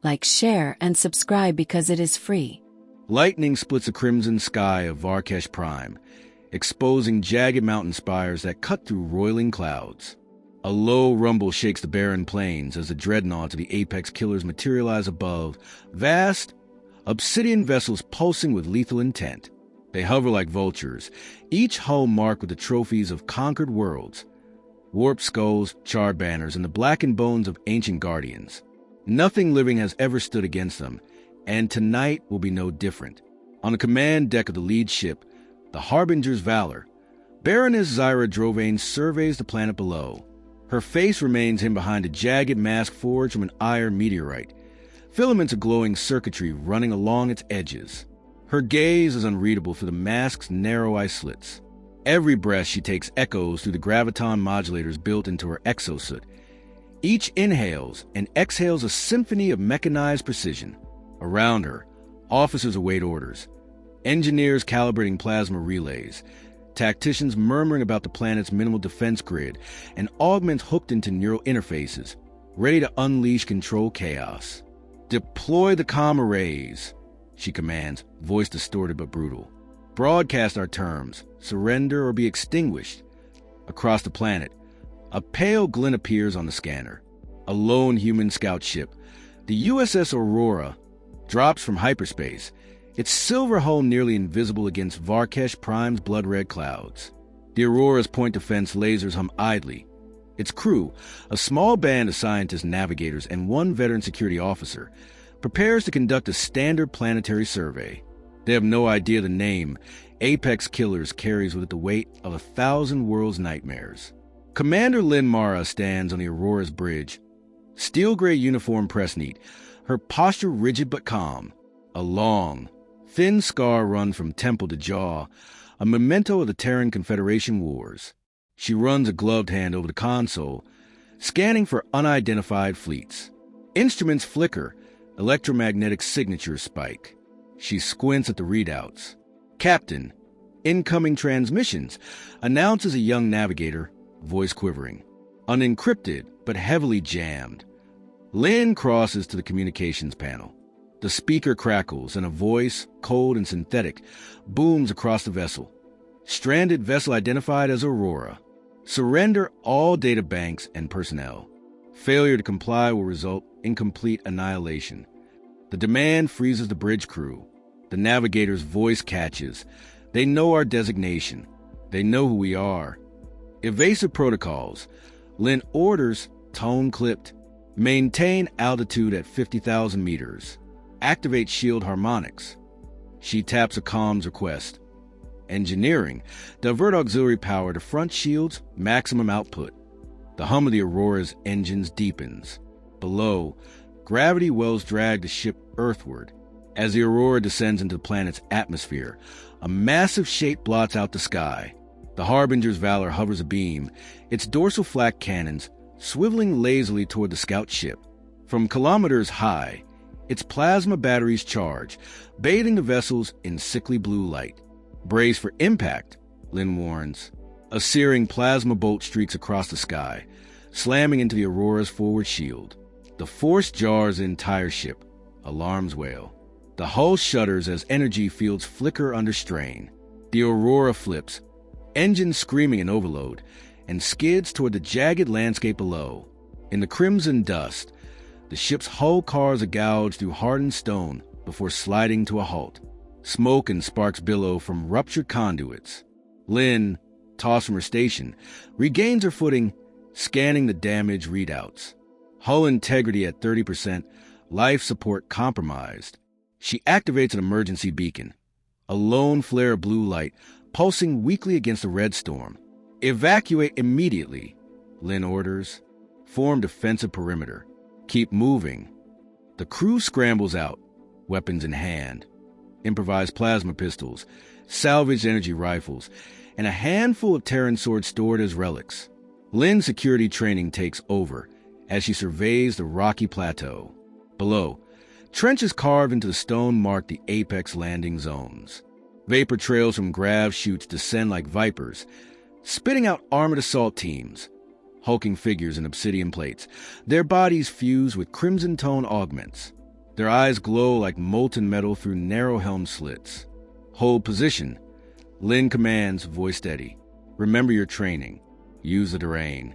Like, share, and subscribe because it is free. Lightning splits the crimson sky of Varkesh Prime, exposing jagged mountain spires that cut through roiling clouds. A low rumble shakes the barren plains as the dreadnoughts of the Apex Killers materialize above, vast, obsidian vessels pulsing with lethal intent. They hover like vultures, each hull marked with the trophies of conquered worlds, warped skulls, charred banners, and the blackened bones of ancient guardians. Nothing living has ever stood against them, and tonight will be no different. On the command deck of the lead ship, the Harbinger's Valor, Baroness Zyra Drovane surveys the planet below. Her face remains hidden behind a jagged mask forged from an iron meteorite, filaments of glowing circuitry running along its edges. Her gaze is unreadable through the mask's narrow eye slits. Every breath she takes echoes through the graviton modulators built into her exosuit. Each inhales and exhales a symphony of mechanized precision. Around her, officers await orders, engineers calibrating plasma relays, tacticians murmuring about the planet's minimal defense grid, and augments hooked into neural interfaces, ready to unleash control chaos. "Deploy the comm arrays," she commands, voice distorted but brutal. "Broadcast our terms, surrender or be extinguished." Across the planet, a pale glint appears on the scanner. A lone human scout ship, the USS Aurora, drops from hyperspace, its silver hull nearly invisible against Varkesh Prime's blood-red clouds. The Aurora's point defense lasers hum idly. Its crew, a small band of scientists and navigators and one veteran security officer, prepares to conduct a standard planetary survey. They have no idea the name Apex Killers carries with it the weight of 1,000 world's nightmares. Commander Lynn Mara stands on the Aurora's bridge, steel gray uniform pressed neat, her posture rigid but calm. A long, thin scar run from temple to jaw, a memento of the Terran Confederation Wars. She runs a gloved hand over the console, scanning for unidentified fleets. Instruments flicker, electromagnetic signatures spike. She squints at the readouts. "Captain, incoming transmissions," announces a young navigator, voice quivering. Unencrypted, but heavily jammed. Lynn crosses to the communications panel. The speaker crackles, and a voice, cold and synthetic, booms across the vessel. "Stranded vessel identified as Aurora. Surrender all data banks and personnel. Failure to comply will result in complete annihilation." The demand freezes the bridge crew. The navigator's voice catches. They know our designation. They know who we are. Evasive protocols. Lynn orders, tone clipped. Maintain altitude at 50,000 meters. Activate shield harmonics. She taps a comms request. Engineering. Divert auxiliary power to front shields, maximum output. The hum of the Aurora's engines deepens. Below, gravity wells drag the ship earthward. As the Aurora descends into the planet's atmosphere, a massive shape blots out the sky. The Harbinger's Valor hovers abeam, its dorsal flak cannons swiveling lazily toward the scout ship. From kilometers high, its plasma batteries charge, bathing the vessels in sickly blue light. "Brace for impact," Lynn warns. A searing plasma bolt streaks across the sky, slamming into the Aurora's forward shield. The force jars the entire ship. Alarms wail. The hull shudders as energy fields flicker under strain. The Aurora flips, engines screaming in overload, and skids toward the jagged landscape below. In the crimson dust, the ship's hull cars are gouged through hardened stone before sliding to a halt. Smoke and sparks billow from ruptured conduits. Lynn, tossed from her station, regains her footing, scanning the damage readouts. Hull integrity at 30%, life support compromised. She activates an emergency beacon, a lone flare of blue light pulsing weakly against the red storm. "Evacuate immediately," Lynn orders. "Form defensive perimeter. Keep moving." The crew scrambles out, weapons in hand. Improvised plasma pistols, salvaged energy rifles, and a handful of Terran swords stored as relics. Lynn's security training takes over as she surveys the rocky plateau. Below, trenches carved into the stone mark the apex landing zones. Vapor trails from grav chutes descend like vipers, spitting out armored assault teams, hulking figures in obsidian plates, their bodies fused with crimson tone augments. Their eyes glow like molten metal through narrow helm slits. Hold position. Lin commands, voice steady. Remember your training. Use the terrain.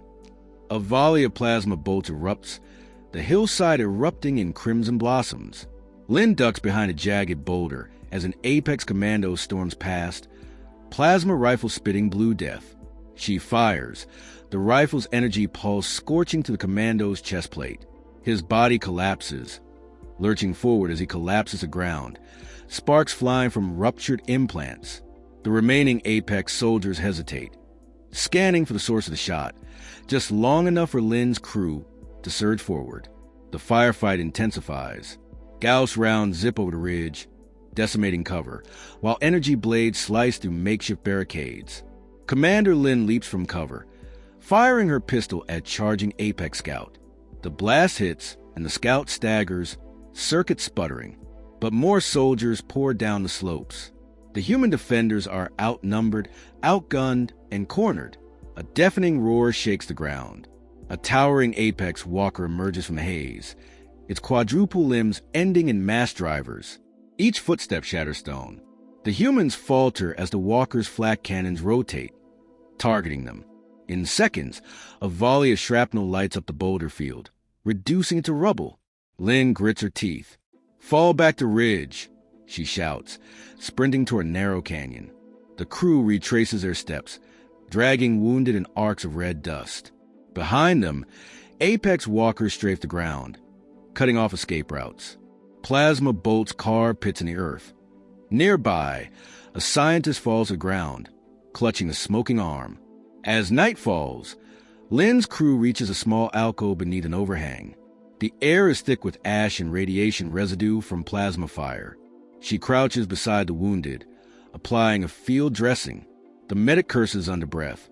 A volley of plasma bolts erupts, the hillside erupting in crimson blossoms. Lin ducks behind a jagged boulder as an Apex commando storms past, plasma rifle spitting blue death. She fires, the rifle's energy pulse scorching to the commando's chest plate. His body collapses, lurching forward as he collapses to ground, sparks flying from ruptured implants. The remaining Apex soldiers hesitate, scanning for the source of the shot, just long enough for Lin's crew to surge forward. The firefight intensifies. Gauss rounds zip over the ridge, decimating cover, while energy blades slice through makeshift barricades. Commander Lin leaps from cover, firing her pistol at charging Apex Scout. The blast hits, and the Scout staggers, circuit sputtering. But more soldiers pour down the slopes. The human defenders are outnumbered, outgunned, and cornered. A deafening roar shakes the ground. A towering Apex walker emerges from the haze, its quadruple limbs ending in mass drivers. Each footstep shatters stone. The humans falter as the walker's flak cannons rotate, targeting them. In seconds, a volley of shrapnel lights up the boulder field, reducing it to rubble. Lin grits her teeth. "Fall back to ridge," she shouts, sprinting toward a narrow canyon. The crew retraces their steps, dragging wounded in arcs of red dust. Behind them, Apex walkers strafe the ground, cutting off escape routes. Plasma bolts carve pits in the earth. Nearby, a scientist falls to the ground, clutching a smoking arm. As night falls, Lin's crew reaches a small alcove beneath an overhang. The air is thick with ash and radiation residue from plasma fire. She crouches beside the wounded, applying a field dressing. The medic curses under breath.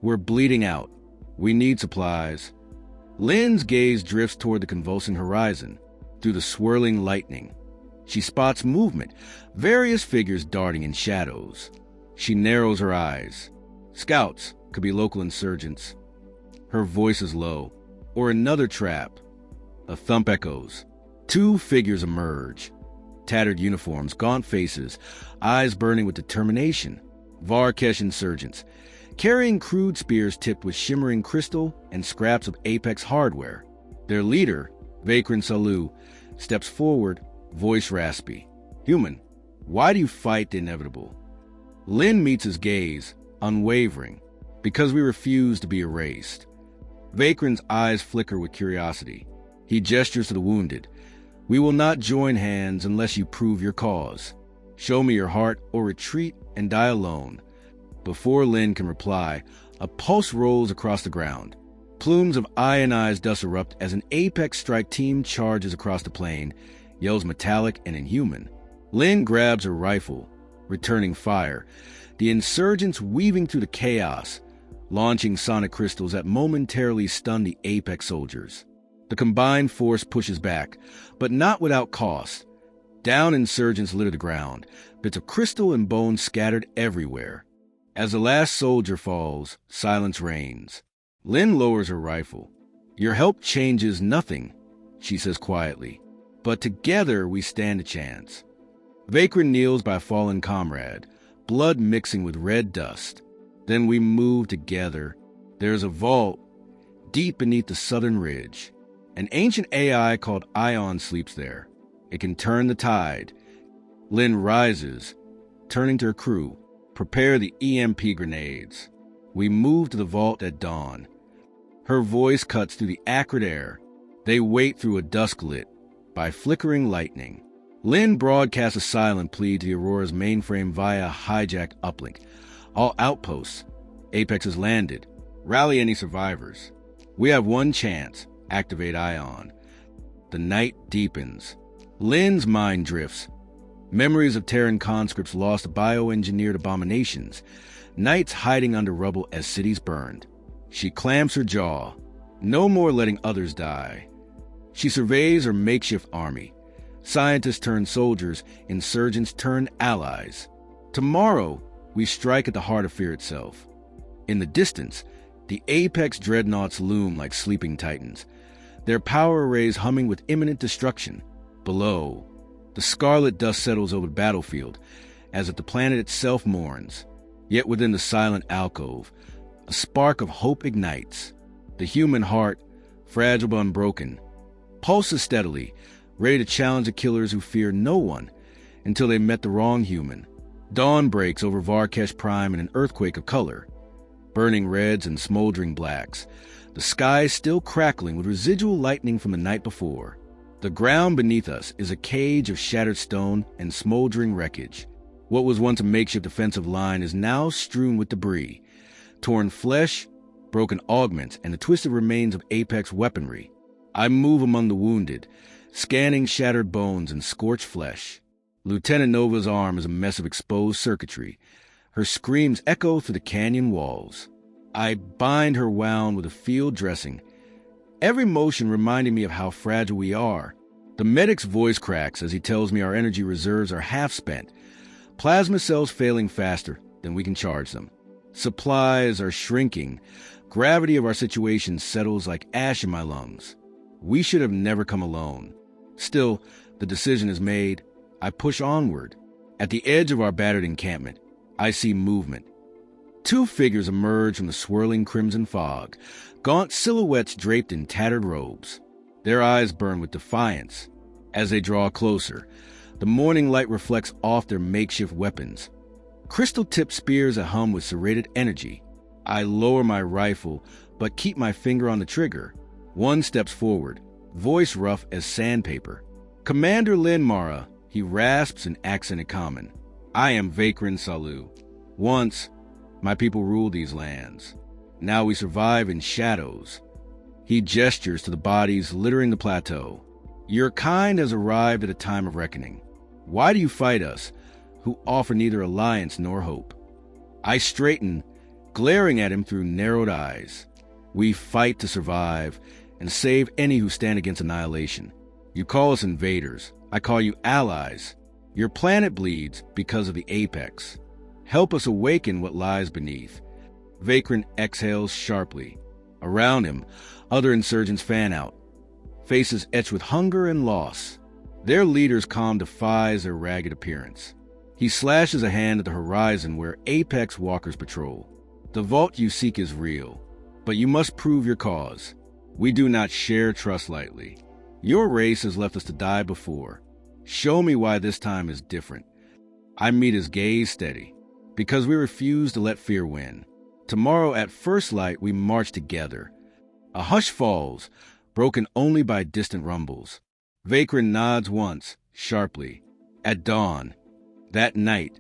"We're bleeding out. We need supplies." Lin's gaze drifts toward the convulsing horizon, through the swirling lightning. She spots movement, various figures darting in shadows. She narrows her eyes. Scouts, could be local insurgents. Her voice is low. Or another trap. A thump echoes. Two figures emerge. Tattered uniforms, gaunt faces, eyes burning with determination. Varkesh insurgents, carrying crude spears tipped with shimmering crystal and scraps of Apex hardware. Their leader, Vakrin Salu, steps forward, voice raspy. "Human, why do you fight the inevitable?" Lin meets his gaze, unwavering. "Because we refuse to be erased." Vakrin's eyes flicker with curiosity. He gestures to the wounded. "We will not join hands unless you prove your cause. Show me your heart or retreat and die alone." Before Lin can reply, a pulse rolls across the ground. Plumes of ionized dust erupt as an Apex strike team charges across the plain, yells metallic and inhuman. Lin grabs her rifle, returning fire, the insurgents weaving through the chaos, launching sonic crystals that momentarily stun the Apex soldiers. The combined force pushes back, but not without cost. Down insurgents litter the ground, bits of crystal and bone scattered everywhere. As the last soldier falls, silence reigns. Lin lowers her rifle. "Your help changes nothing," she says quietly. "But together we stand a chance." Vakrin kneels by a fallen comrade, blood mixing with red dust. Then we move together. There's a vault deep beneath the southern ridge. An ancient AI called Ion sleeps there. It can turn the tide. Lin rises, turning to her crew. "Prepare the EMP grenades." We move to the vault at dawn. Her voice cuts through the acrid air. They wait through a dusk lit by flickering lightning. Lin broadcasts a silent plea to the Aurora's mainframe via hijack uplink. "All outposts. Apex has landed. Rally any survivors. We have one chance. Activate Ion." The night deepens. Lin's mind drifts. Memories of Terran conscripts lost to bioengineered abominations. Nights hiding under rubble as cities burned. She clamps her jaw. No more letting others die. She surveys her makeshift army. Scientists turn soldiers, insurgents turn allies. Tomorrow, we strike at the heart of fear itself. In the distance, the Apex dreadnoughts loom like sleeping titans, their power arrays humming with imminent destruction. Below, the scarlet dust settles over the battlefield, as if the planet itself mourns. Yet within the silent alcove, a spark of hope ignites. The human heart, fragile but unbroken, pulses steadily, ready to challenge the killers who fear no one until they met the wrong human. Dawn breaks over Varkesh Prime in an earthquake of color, burning reds and smoldering blacks, the sky still crackling with residual lightning from the night before. The ground beneath us is a cage of shattered stone and smoldering wreckage. What was once a makeshift defensive line is now strewn with debris, torn flesh, broken augments, and the twisted remains of Apex weaponry. I move among the wounded, scanning shattered bones and scorched flesh. Lieutenant Nova's arm is a mess of exposed circuitry. Her screams echo through the canyon walls. I bind her wound with a field dressing, every motion reminding me of how fragile we are. The medic's voice cracks as he tells me our energy reserves are half spent, plasma cells failing faster than we can charge them. Supplies are shrinking. Gravity of our situation settles like ash in my lungs. We should have never come alone. Still, the decision is made. I push onward. At the edge of our battered encampment, I see movement. Two figures emerge from the swirling crimson fog, gaunt silhouettes draped in tattered robes. Their eyes burn with defiance. As they draw closer, the morning light reflects off their makeshift weapons. Crystal-tipped spears that hum with serrated energy. I lower my rifle, but keep my finger on the trigger. One steps forward, voice rough as sandpaper. "Commander Linmara," he rasps in accented common. "I am Vakrin Salu. Once, my people ruled these lands. Now we survive in shadows." He gestures to the bodies littering the plateau. "Your kind has arrived at a time of reckoning. Why do you fight us, who offer neither alliance nor hope?" I straighten, glaring at him through narrowed eyes. "We fight to survive and save any who stand against annihilation. You call us invaders. I call you allies. Your planet bleeds because of the apex. Help us awaken what lies beneath." Vakrin exhales sharply. Around him, other insurgents fan out, faces etched with hunger and loss. Their leader's calm defies their ragged appearance. He slashes a hand at the horizon where apex walkers patrol. "The vault you seek is real, but you must prove your cause. We do not share trust lightly. Your race has left us to die before. Show me why this time is different." I meet his gaze steady. "Because we refuse to let fear win. Tomorrow at first light we march together." A hush falls, broken only by distant rumbles. Vakrin nods once, sharply. At dawn, that night,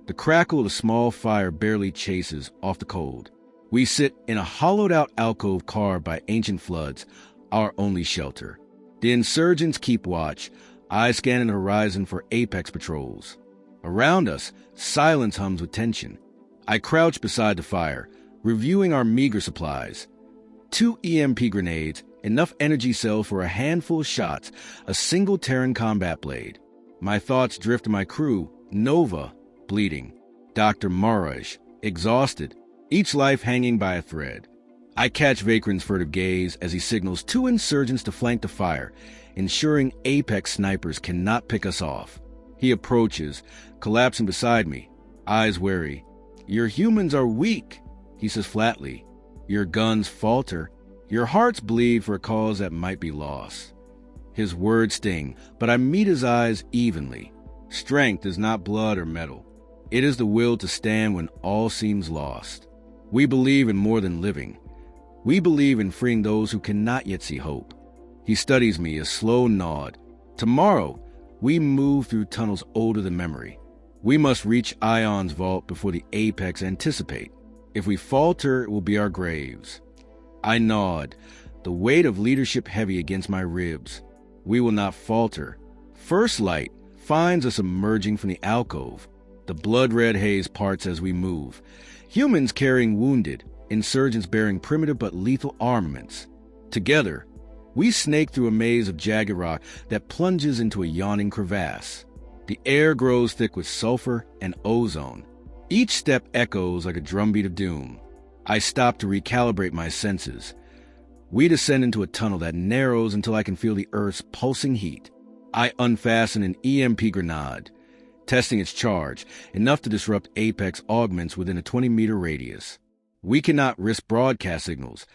the crackle of a small fire barely chases off the cold. We sit in a hollowed-out alcove carved by ancient floods, our only shelter. The insurgents keep watch, eyes scanning the horizon for apex patrols. Around us, silence hums with tension. I crouch beside the fire, reviewing our meager supplies. 2 EMP grenades, enough energy cells for a handful of shots, a single Terran combat blade. My thoughts drift to my crew, Nova, bleeding, Dr. Maraj, exhausted, each life hanging by a thread. I catch Vakrin's furtive gaze as he signals 2 insurgents to flank the fire, ensuring apex snipers cannot pick us off. He approaches, collapsing beside me, eyes wary. "Your humans are weak," he says flatly. "Your guns falter. Your hearts bleed for a cause that might be lost." His words sting, but I meet his eyes evenly. Strength is not blood or metal. It is the will to stand when all seems lost. We believe in more than living. We believe in freeing those who cannot yet see hope. He studies me, a slow nod. Tomorrow, we move through tunnels older than memory. We must reach Ion's vault before the apex anticipate. If we falter, it will be our graves. I nod, the weight of leadership heavy against my ribs. We will not falter. First light finds us emerging from the alcove. The blood-red haze parts as we move. Humans carrying wounded, insurgents bearing primitive but lethal armaments. Together, we snake through a maze of jagged rock that plunges into a yawning crevasse. The air grows thick with sulfur and ozone. Each step echoes like a drumbeat of doom. I stop to recalibrate my senses. We descend into a tunnel that narrows until I can feel the Earth's pulsing heat. I unfasten an EMP grenade, testing its charge, enough to disrupt Apex augments within a 20-meter radius. We cannot risk broadcast signals.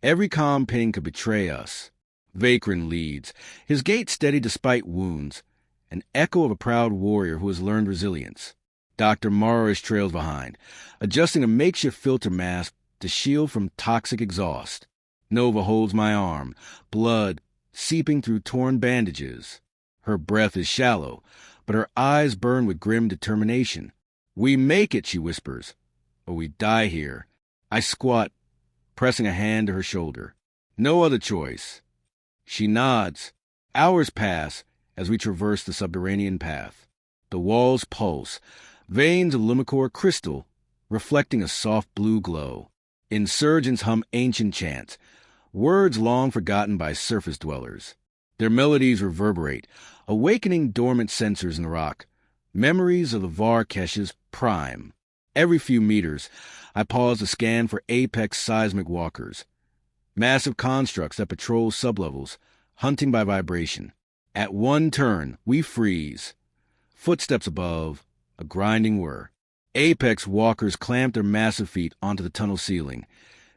Every comm ping could betray us. Vakrin leads, his gait steady despite wounds, an echo of a proud warrior who has learned resilience. Dr. Morrish trails behind, adjusting a makeshift filter mask to shield from toxic exhaust. Nova holds my arm, blood seeping through torn bandages. Her breath is shallow, but her eyes burn with grim determination. "We make it," she whispers, "or we die here." I squat, pressing a hand to her shoulder. "No other choice." She nods. Hours pass as we traverse the subterranean path. The walls pulse, veins of Lumicore crystal reflecting a soft blue glow. Insurgents hum ancient chants, words long forgotten by surface dwellers. Their melodies reverberate, awakening dormant sensors in the rock, memories of the Varkesh's prime. Every few meters, I pause to scan for apex seismic walkers, massive constructs that patrol sublevels, hunting by vibration. At one turn, we freeze. Footsteps above, a grinding whir. Apex walkers clamp their massive feet onto the tunnel ceiling,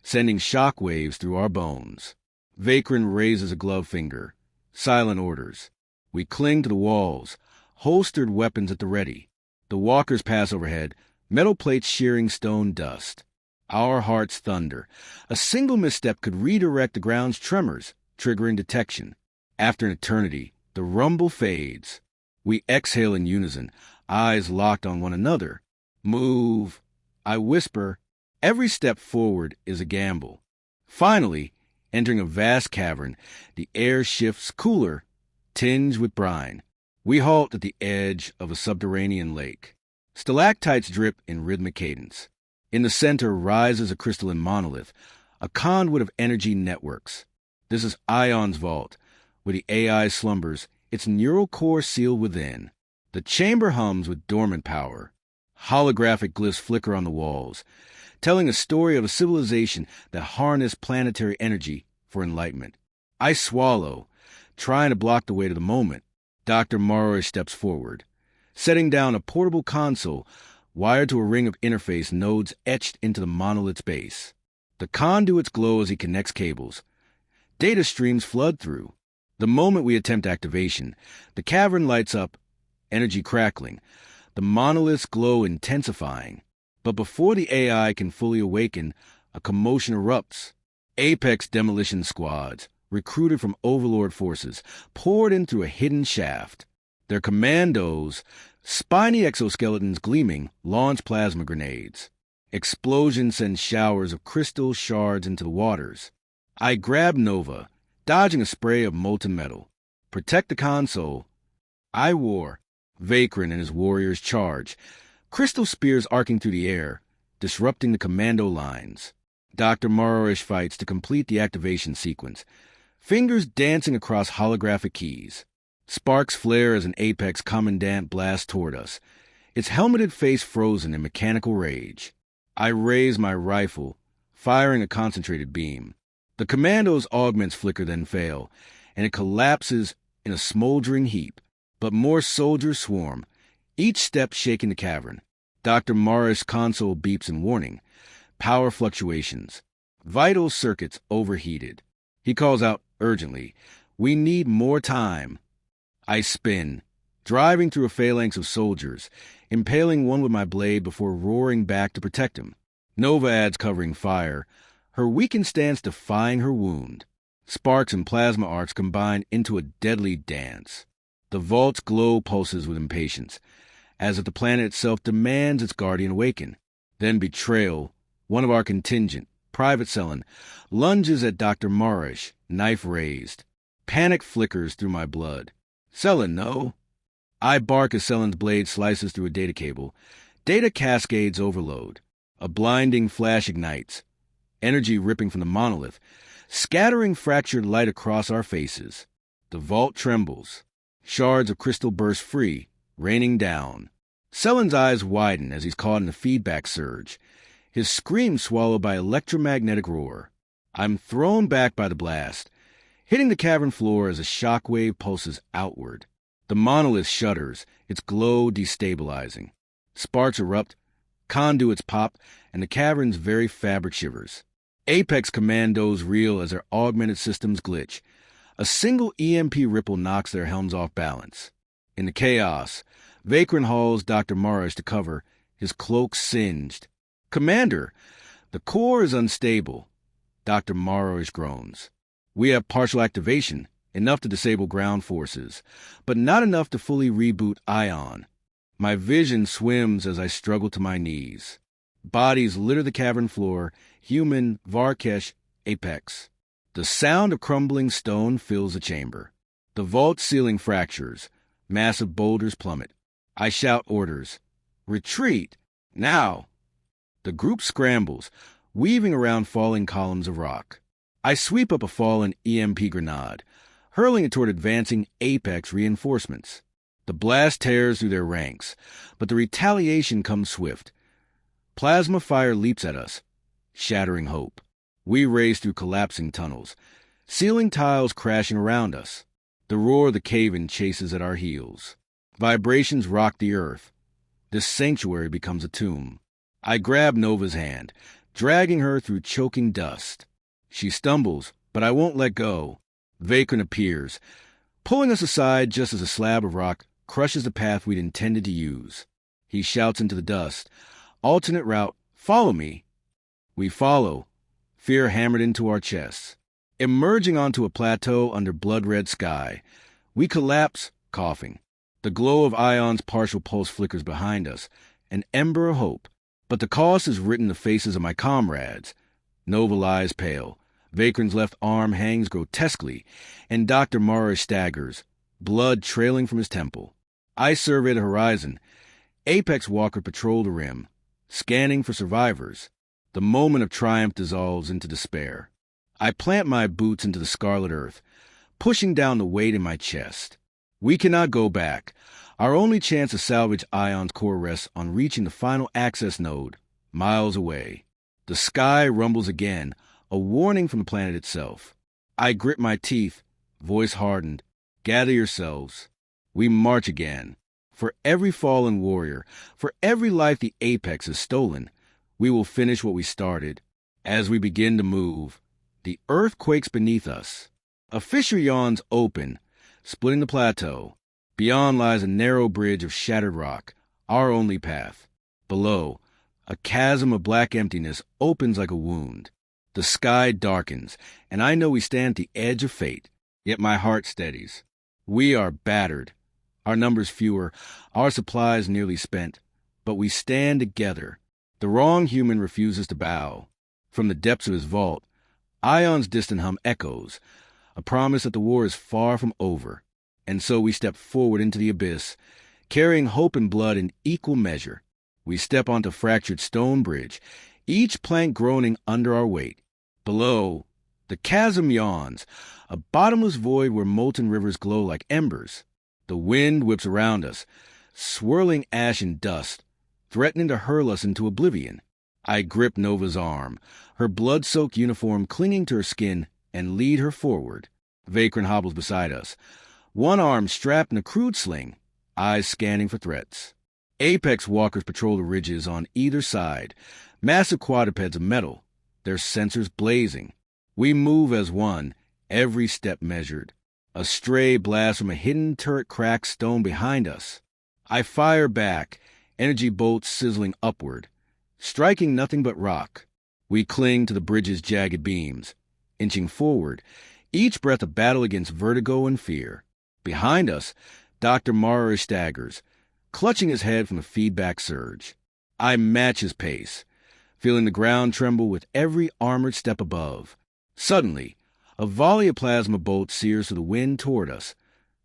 sending shock waves through our bones. Vakrin raises a gloved finger. Silent orders. We cling to the walls, holstered weapons at the ready. The walkers pass overhead, metal plates shearing stone dust. Our hearts thunder. A single misstep could redirect the ground's tremors, triggering detection. After an eternity, the rumble fades. We exhale in unison, eyes locked on one another. "Move," I whisper. Every step forward is a gamble. Finally, entering a vast cavern, the air shifts cooler, tinged with brine. We halt at the edge of a subterranean lake. Stalactites drip in rhythmic cadence. In the center rises a crystalline monolith, a conduit of energy networks. This is Ion's vault, where the AI slumbers, its neural core sealed within. The chamber hums with dormant power. Holographic glyphs flicker on the walls, telling a story of a civilization that harnessed planetary energy for enlightenment. I swallow, trying to block the weight of the moment. Dr. Morrish steps forward, setting down a portable console wired to a ring of interface nodes etched into the monolith's base. The conduits glow as he connects cables. Data streams flood through. The moment we attempt activation, the cavern lights up, energy crackling, the monolith's glow intensifying. But before the AI can fully awaken, a commotion erupts. Apex demolition squads, recruited from Overlord forces, poured in through a hidden shaft. Their commandos, spiny exoskeletons gleaming, launch plasma grenades. Explosions send showers of crystal shards into the waters. I grab Nova, dodging a spray of molten metal. Protect the console. I war. Vakrin and his warriors charge, crystal spears arcing through the air, disrupting the commando lines. Dr. Morrish fights to complete the activation sequence, fingers dancing across holographic keys. Sparks flare as an Apex commandant blasts toward us, its helmeted face frozen in mechanical rage. I raise my rifle, firing a concentrated beam. The commando's augments flicker then fail, and it collapses in a smoldering heap. But more soldiers swarm, each step shaking the cavern. Dr. Morrish's console beeps in warning. Power fluctuations. Vital circuits overheated. He calls out urgently, "We need more time." I spin, driving through a phalanx of soldiers, impaling one with my blade before roaring back to protect him. Nova adds covering fire, her weakened stance defying her wound. Sparks and plasma arcs combine into a deadly dance. The vault's glow pulses with impatience, as if the planet itself demands its guardian awaken. Then betrayal, one of our contingent, Private Selen, lunges at Dr. Morrish, knife raised. Panic flickers through my blood. "Selen, no." I bark as Selen's blade slices through a data cable. Data cascades overload. A blinding flash ignites, energy ripping from the monolith, scattering fractured light across our faces. The vault trembles. Shards of crystal burst free, raining down. Selen's eyes widen as he's caught in a feedback surge, his scream swallowed by electromagnetic roar. I'm thrown back by the blast, hitting the cavern floor as a shockwave pulses outward. The monolith shudders, its glow destabilizing. Sparks erupt, conduits pop, and the cavern's very fabric shivers. Apex commandos reel as their augmented systems glitch. A single EMP ripple knocks their helms off balance. In the chaos, Vakran hauls Dr. Marash to cover, his cloak singed. "Commander, the core is unstable." Dr. Marash groans. "We have partial activation, enough to disable ground forces, but not enough to fully reboot Ion." My vision swims as I struggle to my knees. Bodies litter the cavern floor, human, Varkesh, Apex. The sound of crumbling stone fills the chamber. The vault ceiling fractures. Massive boulders plummet. I shout orders. "Retreat! Now!" The group scrambles, weaving around falling columns of rock. I sweep up a fallen EMP grenade, hurling it toward advancing Apex reinforcements. The blast tears through their ranks, but the retaliation comes swift. Plasma fire leaps at us, shattering hope. We race through collapsing tunnels, ceiling tiles crashing around us. The roar of the cave-in chases at our heels. Vibrations rock the earth. This sanctuary becomes a tomb. I grab Nova's hand, dragging her through choking dust. She stumbles, but I won't let go. Vakran appears, pulling us aside just as a slab of rock crushes the path we'd intended to use. He shouts into the dust, "Alternate route, follow me." We follow, fear hammered into our chests. Emerging onto a plateau under blood-red sky, we collapse, coughing. The glow of Ion's partial pulse flickers behind us, an ember of hope. But the cost is written in the faces of my comrades. Nova lies pale. Vakran's left arm hangs grotesquely, and Dr. Mara staggers, blood trailing from his temple. I survey the horizon. Apex Walker patrol the rim, scanning for survivors. The moment of triumph dissolves into despair. I plant my boots into the scarlet earth, pushing down the weight in my chest. We cannot go back. Our only chance to salvage Ion's core rests on reaching the final access node, miles away. The sky rumbles again, a warning from the planet itself. I grit my teeth, voice hardened. Gather yourselves. We march again. For every fallen warrior, for every life the Apex has stolen, we will finish what we started. As we begin to move, the earth quakes beneath us. A fissure yawns open, splitting the plateau. Beyond lies a narrow bridge of shattered rock, our only path. Below, a chasm of black emptiness opens like a wound. The sky darkens, and I know we stand at the edge of fate, yet my heart steadies. We are battered, our numbers fewer, our supplies nearly spent, but we stand together. The wrong human refuses to bow. From the depths of his vault, Ion's distant hum echoes, a promise that the war is far from over. And so we step forward into the abyss, carrying hope and blood in equal measure. We step onto fractured stone bridge, each plank groaning under our weight. Below, the chasm yawns, a bottomless void where molten rivers glow like embers. The wind whips around us, swirling ash and dust, threatening to hurl us into oblivion. I grip Nova's arm, her blood-soaked uniform clinging to her skin, and lead her forward. Vakran hobbles beside us, one arm strapped in a crude sling, eyes scanning for threats. Apex walkers patrol the ridges on either side, massive quadrupeds of metal, their sensors blazing. We move as one, every step measured. A stray blast from a hidden turret cracks stone behind us. I fire back, energy bolts sizzling upward, striking nothing but rock. We cling to the bridge's jagged beams, inching forward, each breath a battle against vertigo and fear. Behind us, Dr. Mara staggers, clutching his head from the feedback surge. I match his pace, feeling the ground tremble with every armored step above. Suddenly, a volley of plasma bolts sears through the wind toward us,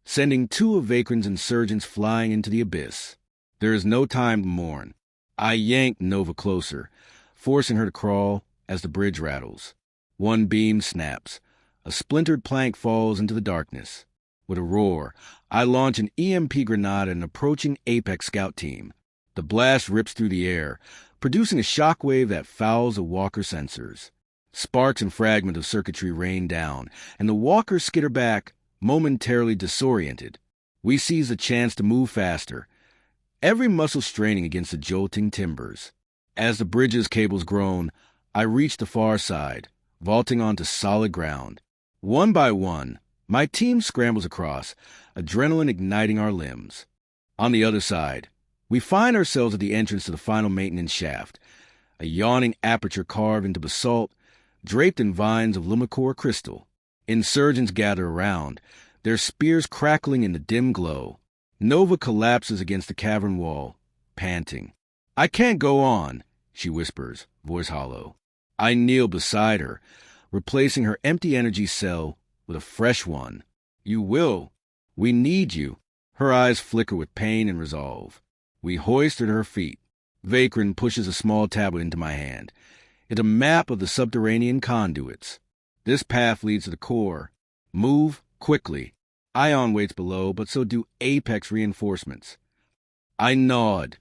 sending two of Vakran's insurgents flying into the abyss. There is no time to mourn. I yank Nova closer, forcing her to crawl as the bridge rattles. One beam snaps. A splintered plank falls into the darkness. With a roar, I launch an EMP grenade at an approaching Apex scout team. The blast rips through the air, producing a shockwave that fouls the walker sensors. Sparks and fragments of circuitry rain down, and the walkers skitter back, momentarily disoriented. We seize the chance to move faster, every muscle straining against the jolting timbers. As the bridge's cables groan, I reach the far side, vaulting onto solid ground. One by one, my team scrambles across, adrenaline igniting our limbs. On the other side, we find ourselves at the entrance to the final maintenance shaft, a yawning aperture carved into basalt, draped in vines of lumicore crystal. Insurgents gather around, their spears crackling in the dim glow. Nova collapses against the cavern wall, panting. "I can't go on," she whispers, voice hollow. I kneel beside her, replacing her empty energy cell with a fresh one. "You will. We need you." Her eyes flicker with pain and resolve. We hoist her to her feet. Vakrin pushes a small tablet into my hand. It's a map of the subterranean conduits. "This path leads to the core. Move quickly." Ion waits below, but so do Apex reinforcements. I nod,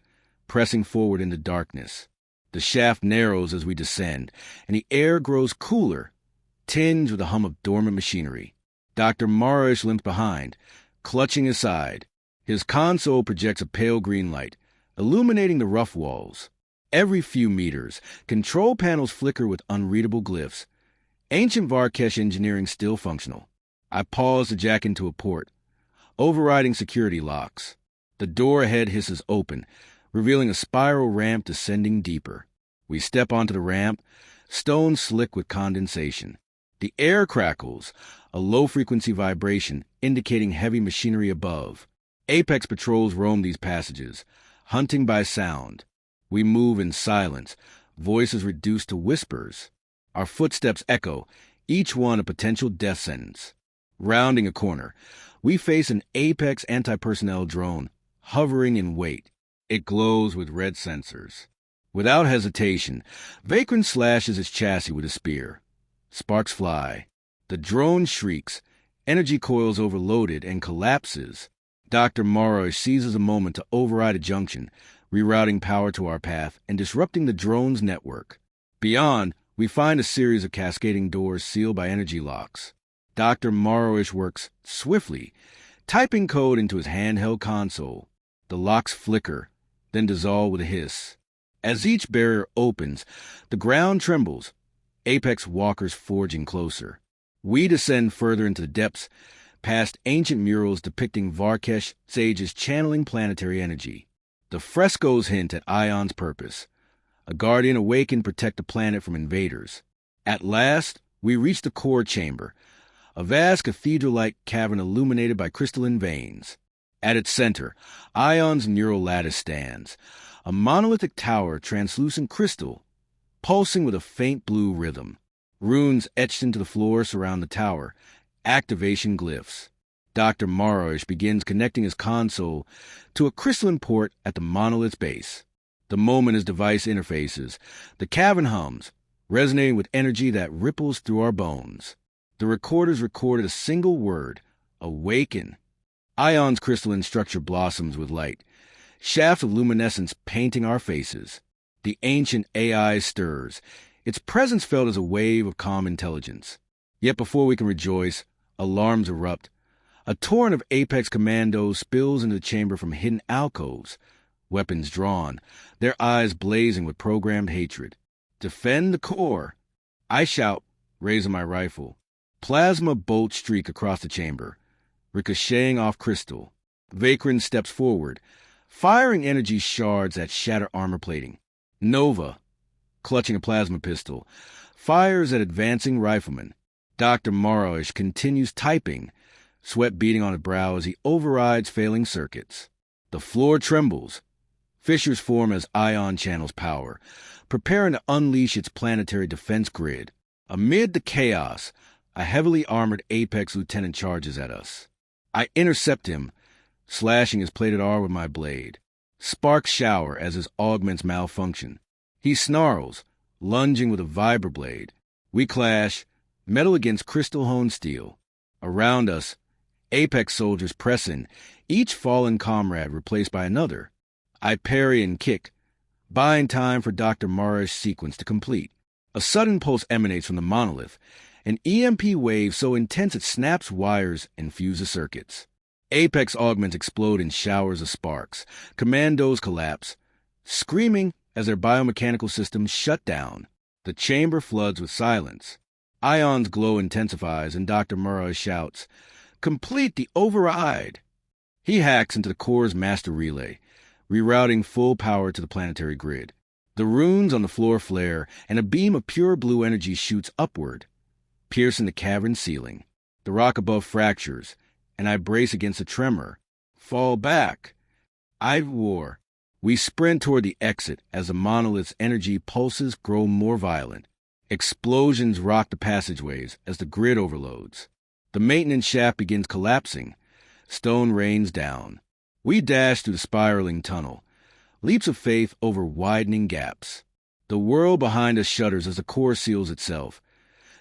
pressing forward into darkness. The shaft narrows as we descend, and the air grows cooler, tinged with the hum of dormant machinery. Dr. Marish limps behind, clutching his side. His console projects a pale green light, illuminating the rough walls. Every few meters, control panels flicker with unreadable glyphs. Ancient Varkesh engineering still functional. I pause to jack into a port, overriding security locks. The door ahead hisses open, revealing a spiral ramp descending deeper. We step onto the ramp, stone slick with condensation. The air crackles, a low-frequency vibration indicating heavy machinery above. Apex patrols roam these passages, hunting by sound. We move in silence, voices reduced to whispers. Our footsteps echo, each one a potential death sentence. Rounding a corner, we face an Apex anti-personnel drone, hovering in wait. It glows with red sensors. Without hesitation, Vakrin slashes its chassis with a spear. Sparks fly. The drone shrieks, energy coils overloaded, and collapses. Dr. Morrow seizes a moment to override a junction, rerouting power to our path and disrupting the drone's network. Beyond, we find a series of cascading doors sealed by energy locks. Dr. Morrowish works swiftly, typing code into his handheld console. The locks flicker, then dissolve with a hiss. As each barrier opens, the ground trembles, Apex walkers forging closer. We descend further into the depths, past ancient murals depicting Varkesh sages channeling planetary energy. The frescoes hint at Ion's purpose. A guardian awakened to protect the planet from invaders. At last, we reach the core chamber, a vast cathedral-like cavern illuminated by crystalline veins. At its center, Ion's neural lattice stands, a monolithic tower translucent crystal, pulsing with a faint blue rhythm. Runes etched into the floor surround the tower, activation glyphs. Dr. Morrowish begins connecting his console to a crystalline port at the monolith's base. The moment his device interfaces, the cavern hums, resonating with energy that ripples through our bones. The recorders recorded a single word, awaken. Ion's crystalline structure blossoms with light, shafts of luminescence painting our faces. The ancient AI stirs, its presence felt as a wave of calm intelligence. Yet before we can rejoice, alarms erupt. A torrent of Apex commandos spills into the chamber from hidden alcoves, weapons drawn, their eyes blazing with programmed hatred. "Defend the core!" I shout, raising my rifle. Plasma bolts streak across the chamber, ricocheting off crystal. Vakrin steps forward, firing energy shards that shatter armor plating. Nova, clutching a plasma pistol, fires at advancing riflemen. Dr. Morrowish continues typing, sweat beading on his brow as he overrides failing circuits. The floor trembles. Fissures form as Ion channels power, preparing to unleash its planetary defense grid. Amid the chaos, a heavily armored Apex lieutenant charges at us. I intercept him, slashing his plated arm with my blade. Sparks shower as his augments malfunction. He snarls, lunging with a vibroblade. We clash, metal against crystal-honed steel. Around us, Apex soldiers press in, each fallen comrade replaced by another. I parry and kick, buying time for Dr. Mara's sequence to complete. A sudden pulse emanates from the monolith, an EMP wave so intense it snaps wires and fuses circuits. Apex augments explode in showers of sparks. Commandos collapse, screaming as their biomechanical systems shut down. The chamber floods with silence. Ion's glow intensifies, and Dr. Murrah shouts, "Complete the override!" He hacks into the core's master relay, rerouting full power to the planetary grid. The runes on the floor flare, and a beam of pure blue energy shoots upward, piercing the cavern ceiling. The rock above fractures, and I brace against a tremor. Fall back. I roar. We sprint toward the exit as the monolith's energy pulses grow more violent. Explosions rock the passageways as the grid overloads. The maintenance shaft begins collapsing. Stone rains down. We dash through the spiraling tunnel, leaps of faith over widening gaps. The world behind us shudders as the core seals itself,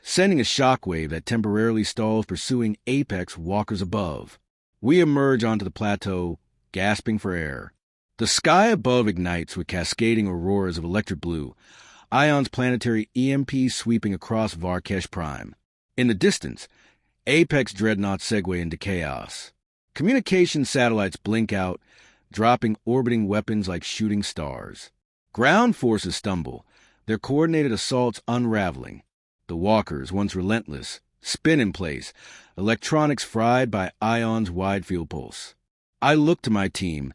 sending a shockwave that temporarily stalls pursuing apex walkers above. We emerge onto the plateau, gasping for air. The sky above ignites with cascading auroras of electric blue, Ion's planetary EMP sweeping across Varkesh Prime. In the distance, Apex dreadnoughts segue into chaos. Communication satellites blink out, dropping orbiting weapons like shooting stars. Ground forces stumble, their coordinated assaults unraveling. The walkers, once relentless, spin in place, electronics fried by Ion's wide-field pulse. I look to my team.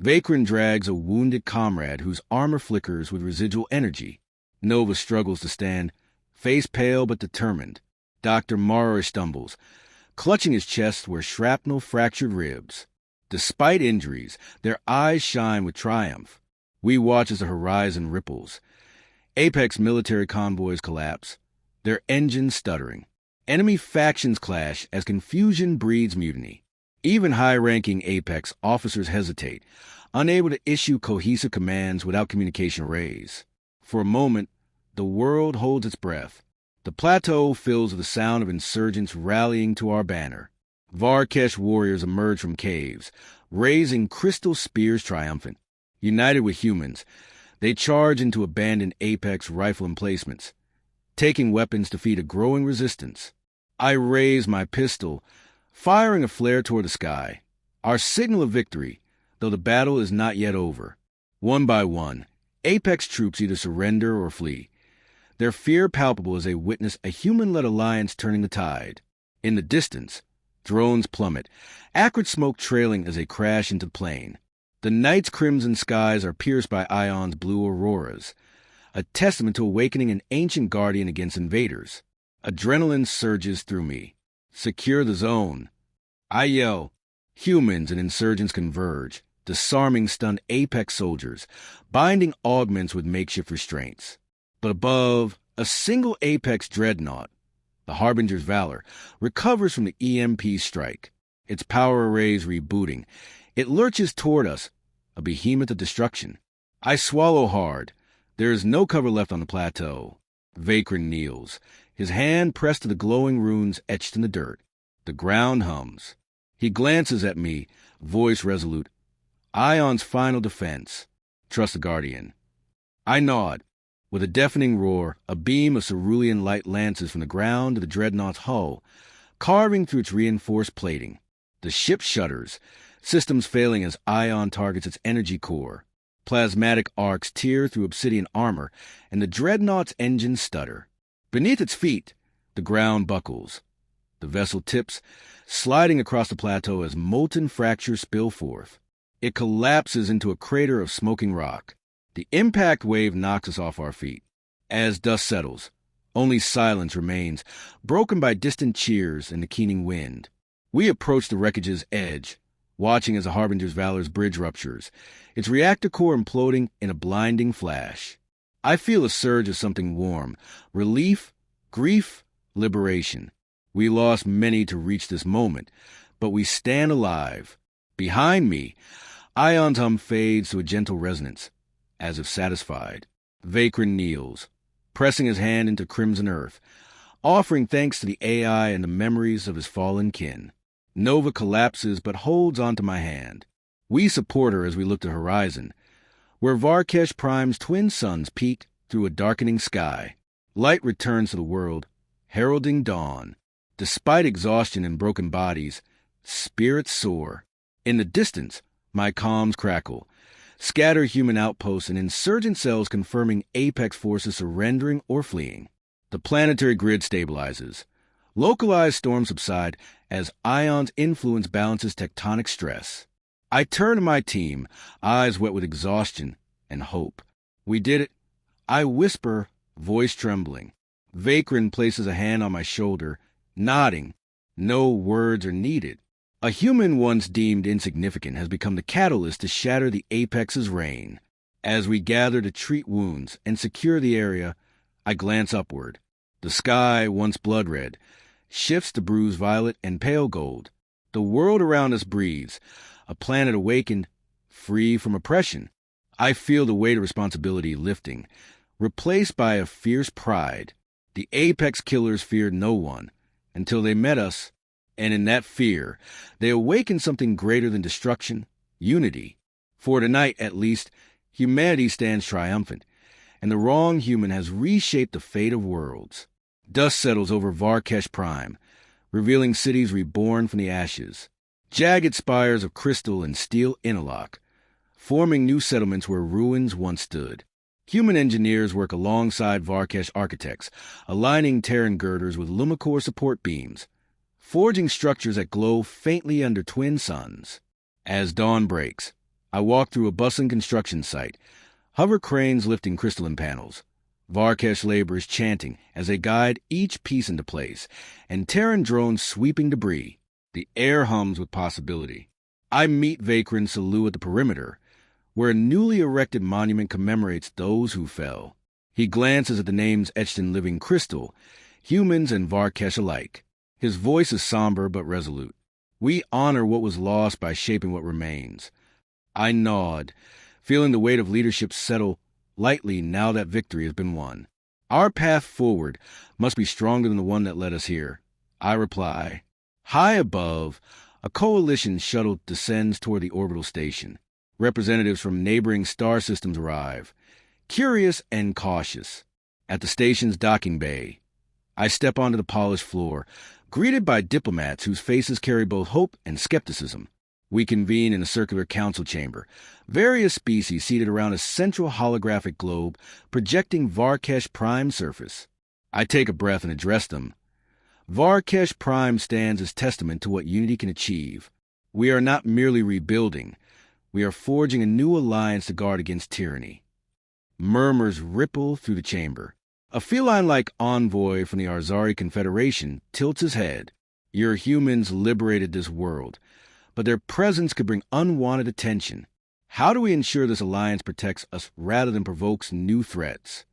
Vakrin drags a wounded comrade whose armor flickers with residual energy. Nova struggles to stand, face pale but determined. Dr. Maurer stumbles, clutching his chest where shrapnel fractured ribs. Despite injuries, their eyes shine with triumph. We watch as the horizon ripples. Apex military convoys collapse, their engines stuttering. Enemy factions clash as confusion breeds mutiny. Even high-ranking Apex officers hesitate, unable to issue cohesive commands without communication arrays. For a moment, the world holds its breath. The plateau fills with the sound of insurgents rallying to our banner. Varkesh warriors emerge from caves, raising crystal spears triumphant. United with humans, they charge into abandoned Apex rifle emplacements, taking weapons to feed a growing resistance. I raise my pistol, firing a flare toward the sky, our signal of victory, though the battle is not yet over. One by one, Apex troops either surrender or flee, their fear palpable as they witness a human-led alliance turning the tide. In the distance, drones plummet, acrid smoke trailing as they crash into the plain. The night's crimson skies are pierced by Ion's blue auroras, a testament to awakening an ancient guardian against invaders. Adrenaline surges through me. Secure the zone. I yell. Humans and insurgents converge, disarming stunned Apex soldiers, binding augments with makeshift restraints. But above, a single Apex dreadnought, the Harbinger's Valor, recovers from the EMP strike. Its power arrays rebooting. It lurches toward us, a behemoth of destruction. I swallow hard. There is no cover left on the plateau. Vakrin kneels, his hand pressed to the glowing runes etched in the dirt. The ground hums. He glances at me, voice resolute. Ion's final defense. Trust the Guardian. I nod. With a deafening roar, a beam of cerulean light lances from the ground to the dreadnought's hull, carving through its reinforced plating. The ship shudders, systems failing as Ion targets its energy core. Plasmatic arcs tear through obsidian armor, and the dreadnought's engines stutter. Beneath its feet, the ground buckles. The vessel tips, sliding across the plateau as molten fractures spill forth. It collapses into a crater of smoking rock. The impact wave knocks us off our feet. As dust settles, only silence remains, broken by distant cheers and the keening wind. We approach the wreckage's edge, watching as the Harbinger's Valor's bridge ruptures, its reactor core imploding in a blinding flash. I feel a surge of something warm, relief, grief, liberation. We lost many to reach this moment, but we stand alive. Behind me, Ion's hum fades to a gentle resonance, as if satisfied. Vakrin kneels, pressing his hand into crimson earth, offering thanks to the AI and the memories of his fallen kin. Nova collapses but holds onto my hand. We support her as we look to horizon, where Varkesh Prime's twin suns peek through a darkening sky. Light returns to the world, heralding dawn. Despite exhaustion and broken bodies, Spirits soar. In the distance, my comms crackle. Scatter human outposts and insurgent cells confirming Apex forces surrendering or fleeing. The planetary grid stabilizes. Localized storms subside as Ion's influence balances tectonic stress. I turn to my team, eyes wet with exhaustion and hope. We did it. I whisper, voice trembling. Vakrin places a hand on my shoulder, nodding. No words are needed. A human once deemed insignificant has become the catalyst to shatter the Apex's reign. As we gather to treat wounds and secure the area, I glance upward. The sky, once blood-red, shifts to bruised violet and pale gold. The world around us breathes, a planet awakened, free from oppression. I feel the weight of responsibility lifting, replaced by a fierce pride. The Apex killers feared no one, until they met us, and in that fear, they awakened something greater than destruction, unity. For tonight, at least, humanity stands triumphant, and the wrong human has reshaped the fate of worlds. Dust settles over Varkesh Prime, revealing cities reborn from the ashes. Jagged spires of crystal and steel interlock, forming new settlements where ruins once stood. Human engineers work alongside Varkesh architects, aligning Terran girders with Lumicore support beams, forging structures that glow faintly under twin suns. As dawn breaks, I walk through a bustling construction site, hover cranes lifting crystalline panels, Varkesh laborers chanting as they guide each piece into place, and Terran drones sweeping debris. The air hums with possibility. I meet Vakrin Salu at the perimeter, where a newly erected monument commemorates those who fell. He glances at the names etched in living crystal, humans and Varkesh alike. His voice is somber but resolute. We honor what was lost by shaping what remains. I nod, feeling the weight of leadership settle lightly now that victory has been won. Our path forward must be stronger than the one that led us here. I reply. High above, a coalition shuttle descends toward the orbital station. Representatives from neighboring star systems arrive, curious and cautious. At the station's docking bay, I step onto the polished floor, greeted by diplomats whose faces carry both hope and skepticism. We convene in a circular council chamber, various species seated around a central holographic globe projecting Varkesh Prime's surface. I take a breath and address them. Varkesh Prime stands as testament to what unity can achieve. We are not merely rebuilding. We are forging a new alliance to guard against tyranny. Murmurs ripple through the chamber. A feline-like envoy from the Arzari Confederation tilts his head. Your humans liberated this world, but their presence could bring unwanted attention. How do we ensure this alliance protects us rather than provokes new threats?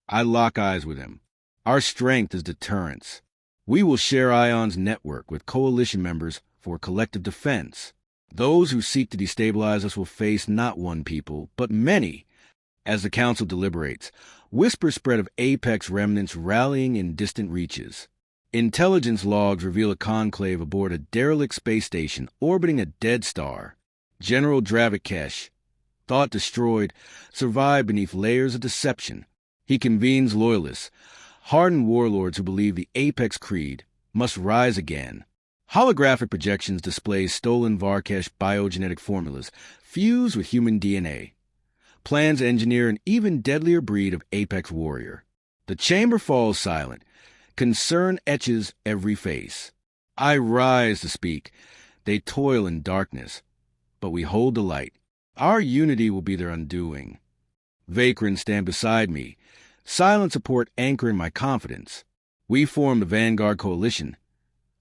I lock eyes with him. Our strength is deterrence. We will share Ion's network with coalition members for collective defense. Those who seek to destabilize us will face not one people, but many. As the council deliberates, whispers spread of Apex remnants rallying in distant reaches. Intelligence logs reveal a conclave aboard a derelict space station orbiting a dead star. General Dravikesh, thought destroyed, survived beneath layers of deception. He convenes loyalists, hardened warlords who believe the Apex Creed must rise again. Holographic projections display stolen Varkesh biogenetic formulas fused with human DNA. Plans engineer an even deadlier breed of Apex warrior. The chamber falls silent. Concern etches every face. I rise to speak. They toil in darkness, but we hold the light. Our unity will be their undoing. Vakrin stand beside me, silent support anchoring my confidence. We form the Vanguard Coalition,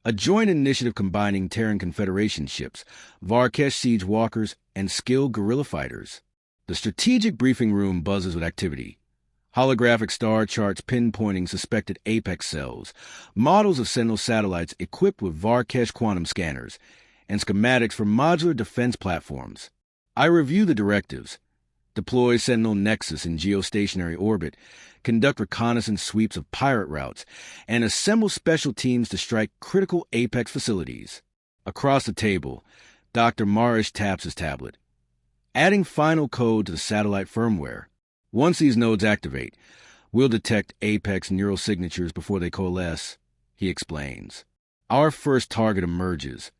a joint initiative combining Terran Confederation ships, Varkesh siege walkers, and skilled guerrilla fighters. The strategic briefing room buzzes with activity. Holographic star charts pinpointing suspected Apex cells, models of Sentinel satellites equipped with Varkesh quantum scanners, and schematics for modular defense platforms. I review the directives, deploy Sentinel Nexus in geostationary orbit, conduct reconnaissance sweeps of pirate routes, and assemble special teams to strike critical Apex facilities. Across the table, Dr. Marish taps his tablet, adding final code to the satellite firmware. Once these nodes activate, we'll detect Apex neural signatures before they coalesce, he explains. Our first target emerges,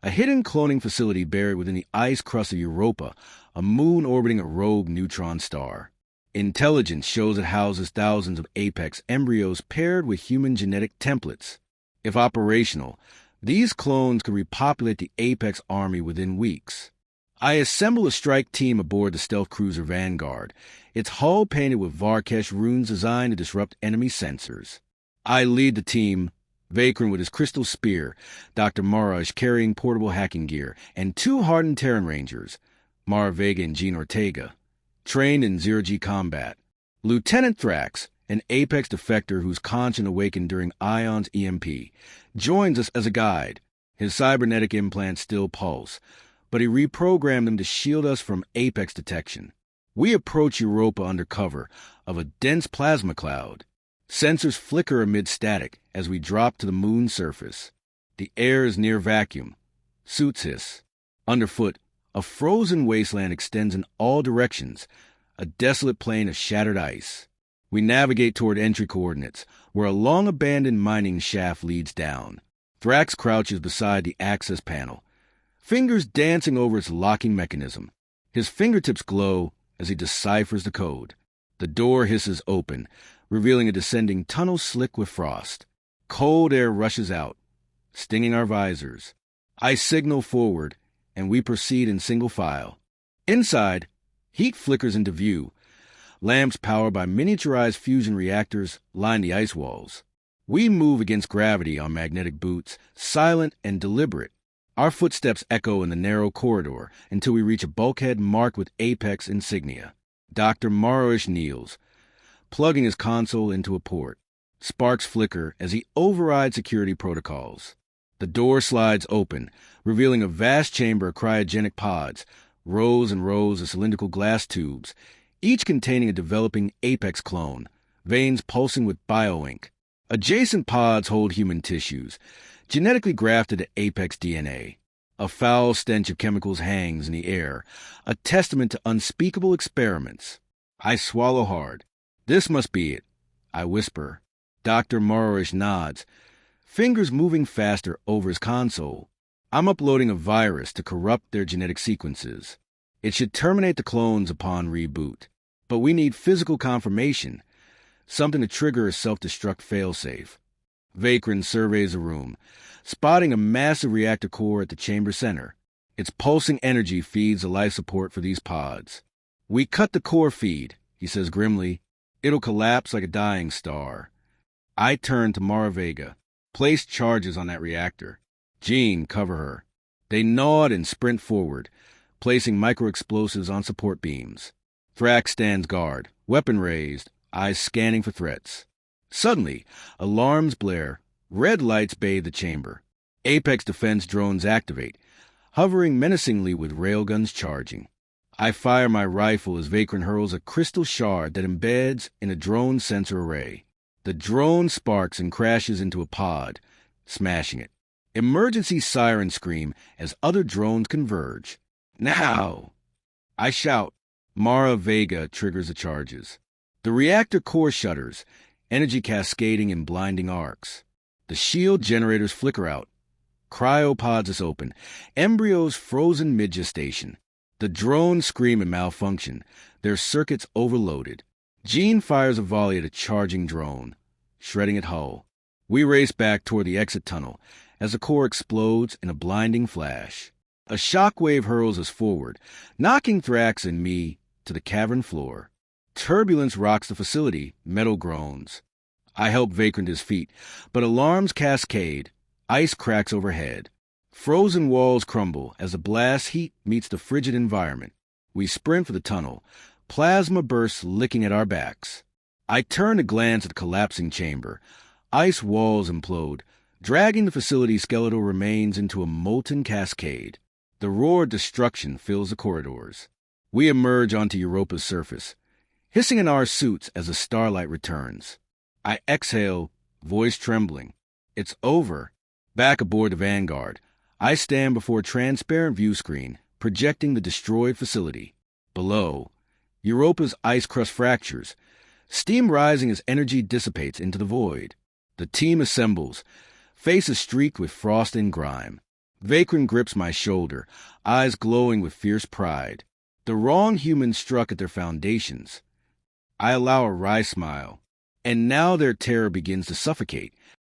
a hidden cloning facility buried within the ice crust of Europa, a moon orbiting a rogue neutron star. Intelligence shows it houses thousands of apex embryos paired with human genetic templates. If operational, these clones could repopulate the apex army within weeks. I assemble a strike team aboard the stealth cruiser Vanguard, its hull painted with Varkesh runes designed to disrupt enemy sensors. I lead the team, Vakrin with his crystal spear, Dr. Maraj carrying portable hacking gear, and 2 hardened Terran Rangers, Mara Vega and Jean Ortega, trained in zero-G combat. Lieutenant Thrax, an Apex defector whose conscience awakened during Ion's EMP, joins us as a guide. His cybernetic implants still pulse, but he reprogrammed them to shield us from Apex detection. We approach Europa under cover of a dense plasma cloud. Sensors flicker amid static as we drop to the moon's surface. The air is near vacuum. Suits hiss. Underfoot, a frozen wasteland extends in all directions, a desolate plain of shattered ice. We navigate toward entry coordinates, where a long-abandoned mining shaft leads down. Thrax crouches beside the access panel, fingers dancing over its locking mechanism. His fingertips glow as he deciphers the code. The door hisses open, revealing a descending tunnel slick with frost. Cold air rushes out, stinging our visors. I signal forward, and we proceed in single file. Inside, heat flickers into view. Lamps powered by miniaturized fusion reactors line the ice walls. We move against gravity on magnetic boots, silent and deliberate. Our footsteps echo in the narrow corridor until we reach a bulkhead marked with Apex insignia. Dr. Morrowish kneels, plugging his console into a port. Sparks flicker as he overrides security protocols. The door slides open, revealing a vast chamber of cryogenic pods, rows and rows of cylindrical glass tubes, each containing a developing Apex clone, veins pulsing with bioink. Adjacent pods hold human tissues, genetically grafted to Apex DNA. A foul stench of chemicals hangs in the air, a testament to unspeakable experiments. I swallow hard. This must be it, I whisper. Dr. Morrowish nods, fingers moving faster over his console. I'm uploading a virus to corrupt their genetic sequences. It should terminate the clones upon reboot. But we need physical confirmation, something to trigger a self-destruct failsafe. Vakrin surveys the room, spotting a massive reactor core at the chamber center. Its pulsing energy feeds the life support for these pods. We cut the core feed, he says grimly. It'll collapse like a dying star. I turn to Mara Vega. Place charges on that reactor. Jean, cover her. They nod and sprint forward, placing micro-explosives on support beams. Thrax stands guard, weapon raised, eyes scanning for threats. Suddenly, alarms blare, red lights bathe the chamber. Apex defense drones activate, hovering menacingly with railguns charging. I fire my rifle as Vakrin hurls a crystal shard that embeds in a drone sensor array. The drone sparks and crashes into a pod, smashing it. Emergency sirens scream as other drones converge. Now! I shout. Mara Vega triggers the charges. The reactor core shutters, energy cascading in blinding arcs. The shield generators flicker out. Cryopods is open, embryos frozen mid-gestation. The drones scream and malfunction, their circuits overloaded. Jean fires a volley at a charging drone, shredding its hull. We race back toward the exit tunnel as the core explodes in a blinding flash. A shockwave hurls us forward, knocking Thrax and me to the cavern floor. Turbulence rocks the facility, metal groans. I help Vakrin to his feet, but alarms cascade. Ice cracks overhead. Frozen walls crumble as the blast heat meets the frigid environment. We sprint for the tunnel, plasma bursts licking at our backs. I turn to glance at the collapsing chamber. Ice walls implode, dragging the facility's skeletal remains into a molten cascade. The roar of destruction fills the corridors. We emerge onto Europa's surface, hissing in our suits as the starlight returns. I exhale, voice trembling. It's over. Back aboard the Vanguard, I stand before a transparent view screen, projecting the destroyed facility. Below, Europa's ice crust fractures, steam rising as energy dissipates into the void. The team assembles, faces streaked with frost and grime. Vakran grips my shoulder, eyes glowing with fierce pride. The wrong humans struck at their foundations. I allow a wry smile, and now their terror begins to suffocate.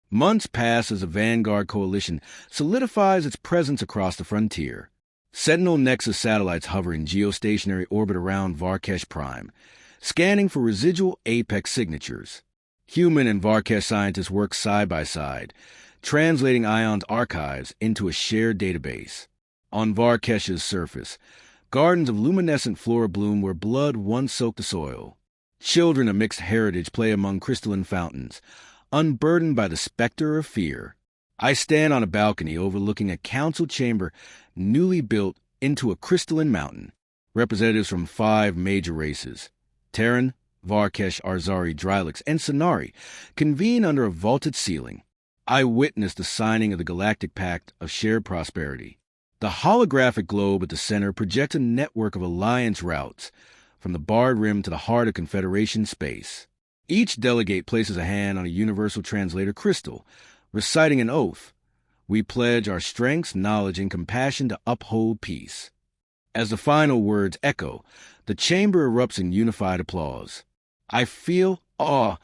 Months pass as a vanguard coalition solidifies its presence across the frontier. Sentinel Nexus satellites hover in geostationary orbit around Varkesh Prime, scanning for residual apex signatures. Human and Varkesh scientists work side by side, translating Ion's archives into a shared database. On Varkesh's surface, gardens of luminescent flora bloom where blood once soaked the soil. Children of mixed heritage play among crystalline fountains, unburdened by the specter of fear. I stand on a balcony overlooking a council chamber newly built into a crystalline mountain. Representatives from 5 major races, Terran, Varkesh, Arzari, Drylix, and Sonari, convene under a vaulted ceiling. I witness the signing of the Galactic Pact of Shared Prosperity. The holographic globe at the center projects a network of alliance routes, from the Barred Rim to the heart of Confederation space. Each delegate places a hand on a universal translator crystal, reciting an oath. We pledge our strengths, knowledge, and compassion to uphold peace. As the final words echo, the chamber erupts in unified applause. I feel awe.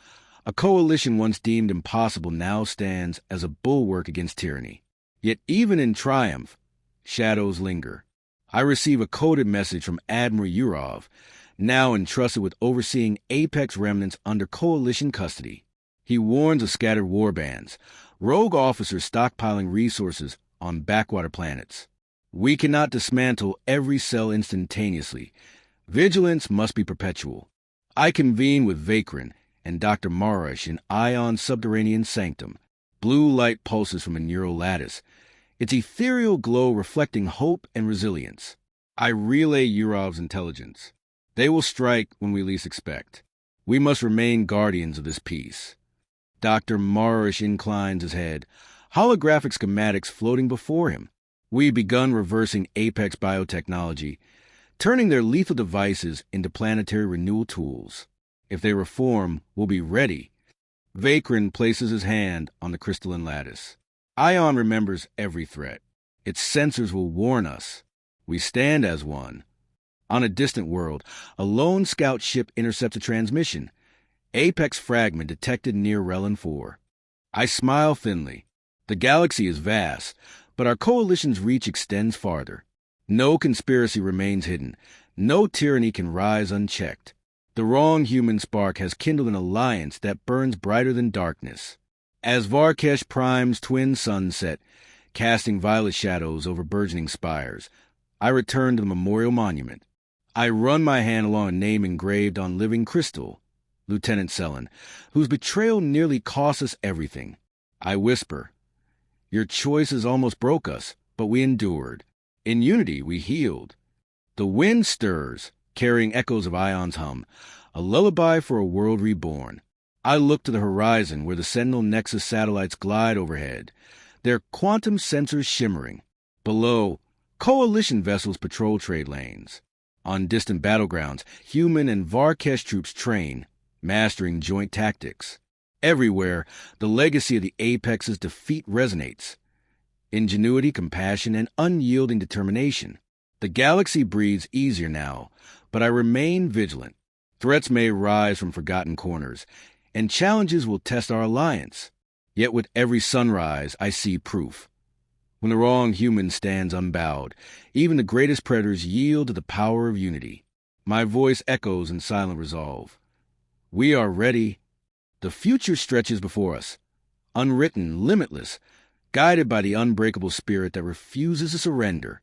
A coalition once deemed impossible now stands as a bulwark against tyranny. Yet even in triumph, shadows linger. I receive a coded message from Admiral Yurov, now entrusted with overseeing Apex remnants under coalition custody. He warns of scattered warbands, rogue officers stockpiling resources on backwater planets. We cannot dismantle every cell instantaneously. Vigilance must be perpetual. I convene with Vakran and Dr. Marash in Ion's subterranean sanctum. Blue light pulses from a neural lattice, its ethereal glow reflecting hope and resilience. I relay Yurov's intelligence. They will strike when we least expect. We must remain guardians of this peace. Dr. Marash inclines his head, holographic schematics floating before him. We've begun reversing Apex biotechnology, turning their lethal devices into planetary renewal tools. If they reform, we'll be ready. Vakran places his hand on the crystalline lattice. Ion remembers every threat. Its sensors will warn us. We stand as one. On a distant world, a lone scout ship intercepts a transmission. Apex fragment detected near Relin 4. I smile thinly. The galaxy is vast, but our coalition's reach extends farther. No conspiracy remains hidden. No tyranny can rise unchecked. The wrong human spark has kindled an alliance that burns brighter than darkness. As Varkesh Prime's twin suns set, casting violet shadows over burgeoning spires, I return to the memorial monument. I run my hand along a name engraved on living crystal, Lieutenant Selen, whose betrayal nearly cost us everything. I whisper, "Your choices almost broke us, but we endured. In unity, we healed." The wind stirs, carrying echoes of Ion's hum, a lullaby for a world reborn. I look to the horizon where the Sentinel Nexus satellites glide overhead, their quantum sensors shimmering. Below, coalition vessels patrol trade lanes. On distant battlegrounds, human and Varkesh troops train, mastering joint tactics. Everywhere, the legacy of the Apex's defeat resonates. Ingenuity, compassion, and unyielding determination. The galaxy breathes easier now, but I remain vigilant. Threats may rise from forgotten corners, and challenges will test our alliance. Yet with every sunrise, I see proof. When the wrong human stands unbowed, even the greatest predators yield to the power of unity. My voice echoes in silent resolve. We are ready. The future stretches before us, unwritten, limitless, guided by the unbreakable spirit that refuses to surrender.